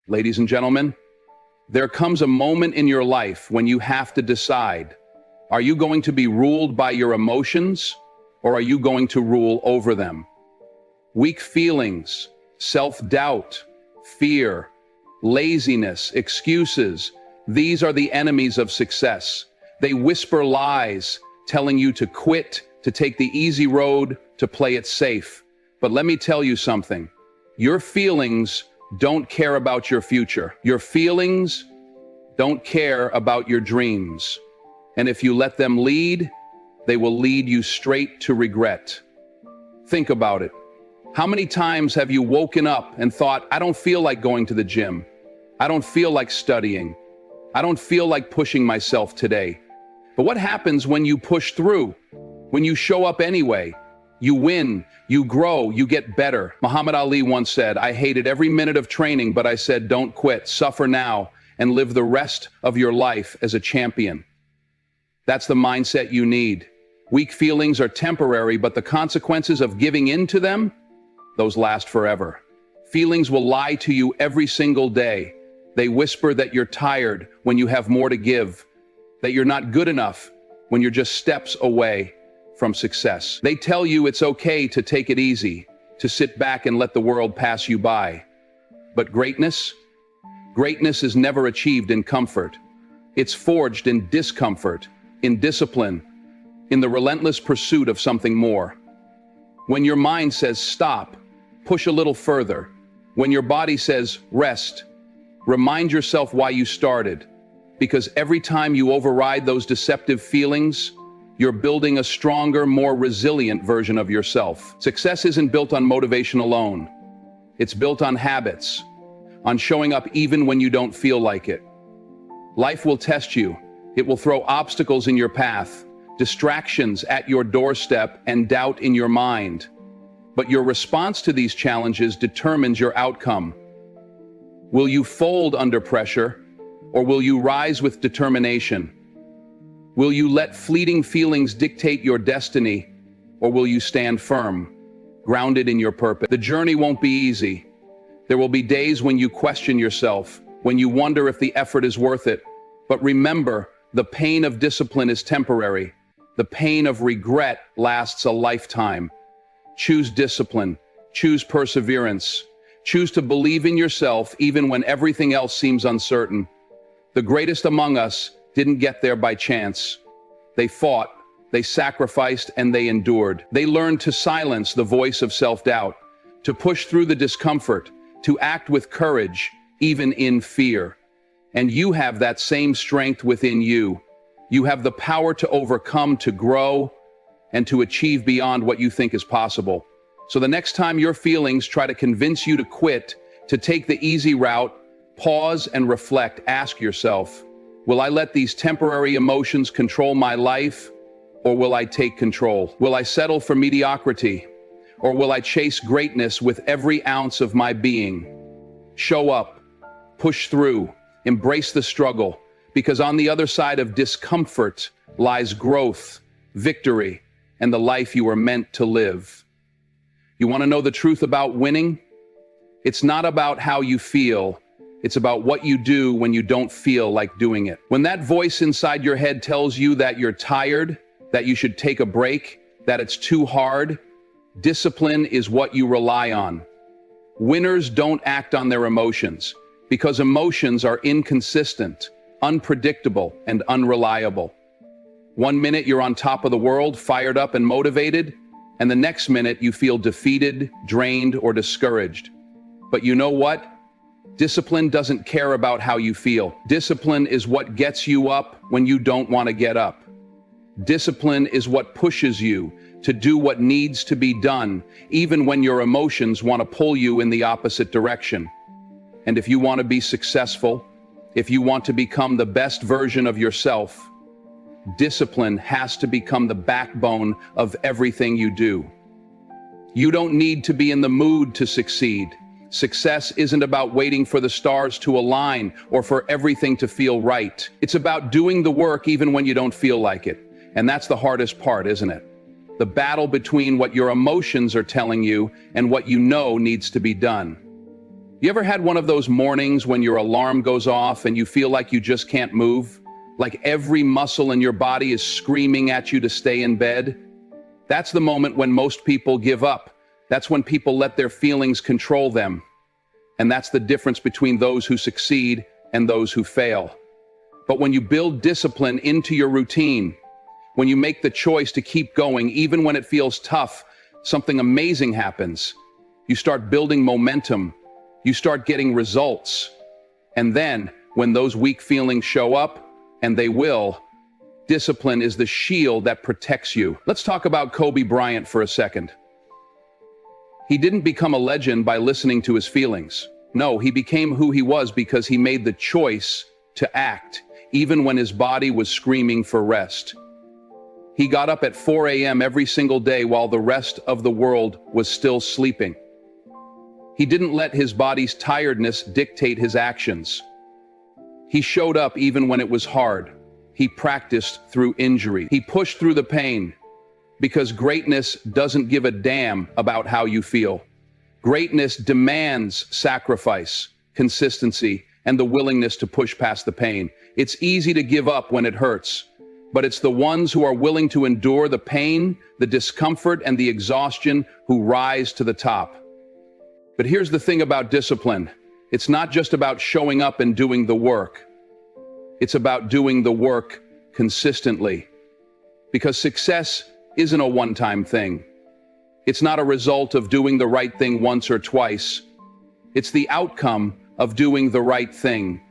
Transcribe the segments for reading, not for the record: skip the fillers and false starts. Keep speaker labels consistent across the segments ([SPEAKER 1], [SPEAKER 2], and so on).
[SPEAKER 1] Ladies and gentlemen, there comes a moment in your life when you have to decide, are you going to be ruled by your emotions or are you going to rule over them? Weak feelings, self-doubt, fear, laziness, excuses, these are the enemies of success. They whisper lies, telling you to quit, to take the easy road, to play it safe. But let me tell you something. Your feelings don't care about your future. Your feelings don't care about your dreams. And if you let them lead, they will lead you straight to regret. Think about it. How many times have you woken up and thought, I don't feel like going to the gym. I don't feel like studying. I don't feel like pushing myself today. But what happens when you push through? When you show up anyway? You win, you grow, you get better. Muhammad Ali once said, I hated every minute of training, but I said, don't quit, suffer now, and live the rest of your life as a champion. That's the mindset you need. Weak feelings are temporary, but the consequences of giving in to them, those last forever. Feelings will lie to you every single day. They whisper that you're tired when you have more to give, that you're not good enough when you're just steps away from success. They tell you it's okay to take it easy, to sit back and let the world pass you by. But greatness is never achieved in comfort. It's forged in discomfort, in discipline, in the relentless pursuit of something more. When your mind says stop, push a little further. When your body says rest, remind yourself why you started. Because every time you override those deceptive feelings, you're building a stronger, more resilient version of yourself. Success isn't built on motivation alone. It's built on habits, on showing up even when you don't feel like it. Life will test you. It will throw obstacles in your path, distractions at your doorstep, and doubt in your mind. But your response to these challenges determines your outcome. Will you fold under pressure, or will you rise with determination? Will you let fleeting feelings dictate your destiny, or will you stand firm, grounded in your purpose? The journey won't be easy. There will be days when you question yourself, when you wonder if the effort is worth it. But remember, the pain of discipline is temporary. The pain of regret lasts a lifetime. Choose discipline, choose perseverance, choose to believe in yourself even when everything else seems uncertain. The greatest among us didn't get there by chance. They fought, they sacrificed, and they endured. They learned to silence the voice of self-doubt, to push through the discomfort, to act with courage, even in fear. And you have that same strength within you. You have the power to overcome, to grow, and to achieve beyond what you think is possible. So the next time your feelings try to convince you to quit, to take the easy route, pause and reflect. Ask yourself, will I let these temporary emotions control my life, or will I take control? Will I settle for mediocrity, or will I chase greatness with every ounce of my being? Show up, push through, embrace the struggle, because on the other side of discomfort lies growth, victory, and the life you were meant to live. You want to know the truth about winning? It's not about how you feel. It's about what you do when you don't feel like doing it. When that voice inside your head tells you that you're tired, that you should take a break, that it's too hard, discipline is what you rely on. Winners don't act on their emotions because emotions are inconsistent, unpredictable, and unreliable. 1 minute you're on top of the world, fired up and motivated, and the next minute you feel defeated, drained, or discouraged. But you know what? Discipline doesn't care about how you feel. Discipline is what gets you up when you don't want to get up. Discipline is what pushes you to do what needs to be done, even when your emotions want to pull you in the opposite direction. And if you want to be successful, if you want to become the best version of yourself, discipline has to become the backbone of everything you do. You don't need to be in the mood to succeed. Success isn't about waiting for the stars to align or for everything to feel right. It's about doing the work even when you don't feel like it. And that's the hardest part, isn't it? The battle between what your emotions are telling you and what you know needs to be done. You ever had one of those mornings when your alarm goes off and you feel like you just can't move? Like every muscle in your body is screaming at you to stay in bed? That's the moment when most people give up. That's when people let their feelings control them. And that's the difference between those who succeed and those who fail. But when you build discipline into your routine, when you make the choice to keep going, even when it feels tough, something amazing happens. You start building momentum. You start getting results. And then, when those weak feelings show up, and they will, discipline is the shield that protects you. Let's talk about Kobe Bryant for a second. He didn't become a legend by listening to his feelings. No, he became who he was because he made the choice to act, even when his body was screaming for rest. He got up at 4 a.m. every single day while the rest of the world was still sleeping. He didn't let his body's tiredness dictate his actions. He showed up even when it was hard. He practiced through injury. He pushed through the pain, because greatness doesn't give a damn about how you feel. Greatness demands sacrifice, consistency, and the willingness to push past the pain. It's easy to give up when it hurts, but it's the ones who are willing to endure the pain, the discomfort, and the exhaustion who rise to the top. But here's the thing about discipline. It's not just about showing up and doing the work. It's about doing the work consistently. Because success isn't a one-time thing. It's not a result of doing the right thing once or twice. It's the outcome of doing the right thing,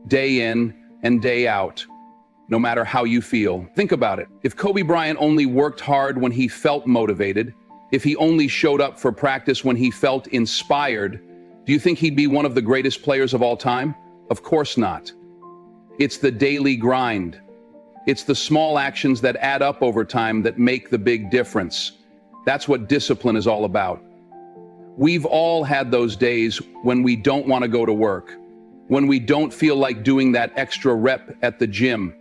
[SPEAKER 1] day in and day out, no matter how you feel. Think about it. If Kobe Bryant only worked hard when he felt motivated, if he only showed up for practice when he felt inspired, do you think he'd be one of the greatest players of all time? Of course not. It's the daily grind. It's the small actions that add up over time that make the big difference. That's what discipline is all about. We've all had those days when we don't want to go to work, when we don't feel like doing that extra rep at the gym,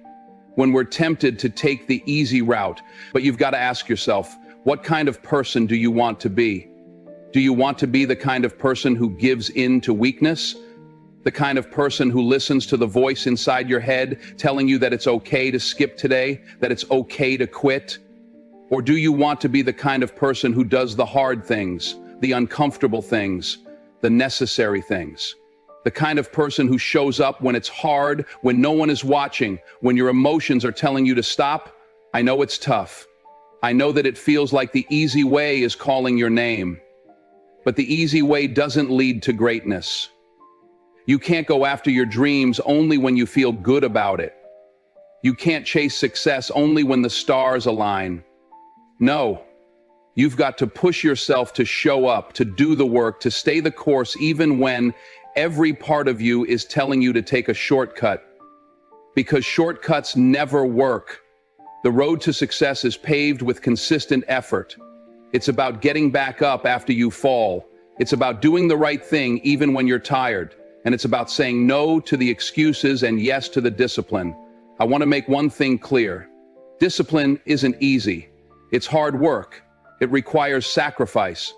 [SPEAKER 1] when we're tempted to take the easy route. But you've got to ask yourself, what kind of person do you want to be? Do you want to be the kind of person who gives in to weakness? The kind of person who listens to the voice inside your head telling you that it's okay to skip today, that it's okay to quit? Or do you want to be the kind of person who does the hard things, the uncomfortable things, the necessary things? The kind of person who shows up when it's hard, when no one is watching, when your emotions are telling you to stop? I know it's tough. I know that it feels like the easy way is calling your name. But the easy way doesn't lead to greatness. You can't go after your dreams only when you feel good about it. You can't chase success only when the stars align. No, you've got to push yourself to show up, to do the work, to stay the course even when every part of you is telling you to take a shortcut. Because shortcuts never work. The road to success is paved with consistent effort. It's about getting back up after you fall. It's about doing the right thing even when you're tired. And it's about saying no to the excuses and yes to the discipline. I want to make one thing clear. Discipline isn't easy. It's hard work. It requires sacrifice.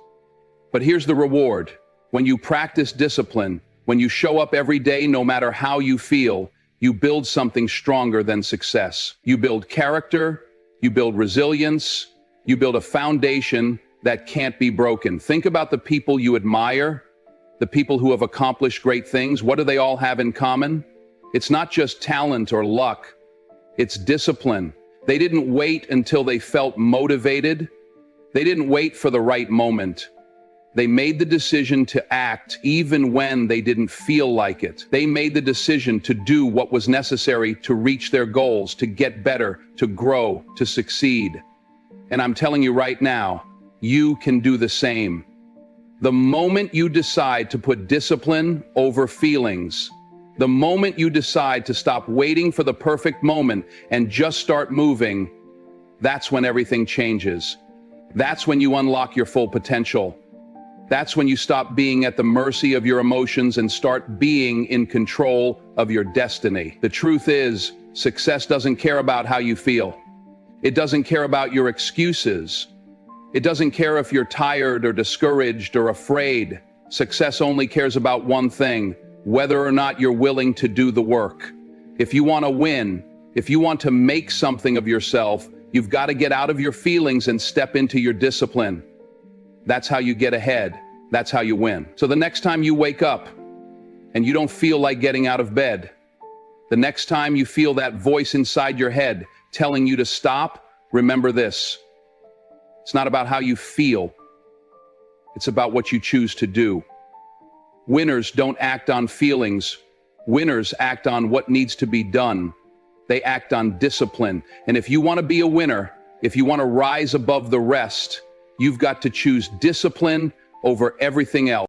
[SPEAKER 1] But here's the reward. When you practice discipline, when you show up every day no matter how you feel, you build something stronger than success. You build character, you build resilience, you build a foundation that can't be broken. Think about the people you admire, the people who have accomplished great things. What do they all have in common? It's not just talent or luck. It's discipline. They didn't wait until they felt motivated. They didn't wait for the right moment. They made the decision to act even when they didn't feel like it. They made the decision to do what was necessary to reach their goals, to get better, to grow, to succeed. And I'm telling you right now, you can do the same. The moment you decide to put discipline over feelings, the moment you decide to stop waiting for the perfect moment and just start moving, that's when everything changes. That's when you unlock your full potential. That's when you stop being at the mercy of your emotions and start being in control of your destiny. The truth is, success doesn't care about how you feel. It doesn't care about your excuses. It doesn't care if you're tired or discouraged or afraid. Success only cares about one thing, whether or not you're willing to do the work. If you want to win, if you want to make something of yourself, you've got to get out of your feelings and step into your discipline. That's how you get ahead. That's how you win. So the next time you wake up and you don't feel like getting out of bed, the next time you feel that voice inside your head telling you to stop, remember this. It's not about how you feel. It's about what you choose to do. Winners don't act on feelings. Winners act on what needs to be done. They act on discipline. And if you want to be a winner, if you want to rise above the rest, you've got to choose discipline over everything else.